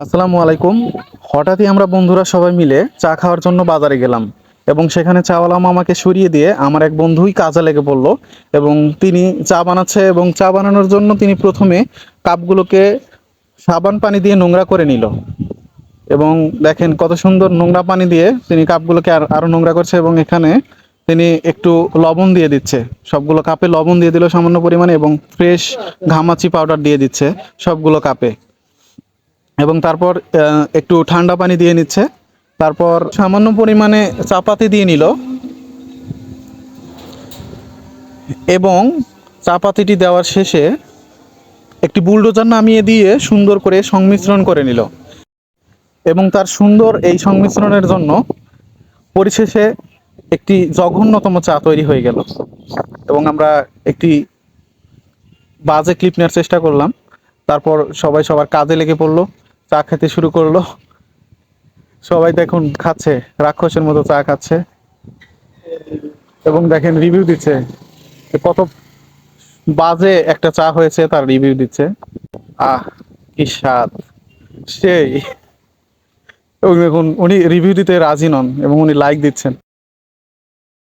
আসসালামু আলাইকুম। হঠাৎই আমরা বন্ধুরা সবাই মিলে চা খাওয়ার জন্য বাজারে গেলাম এবং সেখানে চাওয়ালা মামাকে সরিয়ে দিয়ে আমার এক বন্ধুই কাজে লেগে পড়লো এবং তিনি চা বানাচ্ছে এবং চা বানানোর জন্য তিনি প্রথমে কাপগুলোকে সাবান পানি দিয়ে নোংরা করে নিল এবং দেখেন কত সুন্দর নোংরা পানি দিয়ে তিনি কাপগুলোকে আরো নোংরা করছে এবং এখানে তিনি একটু লবণ দিয়ে দিচ্ছে, সবগুলো কাপে লবণ দিয়ে দিল সামান্য পরিমাণে এবং ফ্রেশ ঘামাচি পাউডার দিয়ে দিচ্ছে সবগুলো কাপে এবং তারপর একটু ঠান্ডা পানি দিয়ে নিচ্ছে। তারপর সামান্য পরিমাণে চাপাতি দিয়ে নিল এবং চাপাতিটি দেওয়ার শেষে একটি বুলডোজার নামিয়ে দিয়ে সুন্দর করে সংমিশ্রণ করে নিল এবং তার সুন্দর এই সংমিশ্রণের জন্য পরিশেষে একটি জঘন্যতম চা তৈরি হয়ে গেল এবং আমরা একটি বাজে ক্লিপ নেওয়ার চেষ্টা করলাম। তারপর সবাই সবার কাজে লেগে পড়লো, চা খেতে শুরু করলো। সবাই দেখুন খাচ্ছে, রাক্ষসের মতো চা খাচ্ছে এবং দেখেন রিভিউ দিচ্ছে যে কত বাজে একটা চা হয়েছে, তার রিভিউ দিচ্ছে। আহ, কি স্বাদ সেই! এবং দেখুন উনি রিভিউ দিতে রাজি নন এবং উনি লাইক দিচ্ছেন।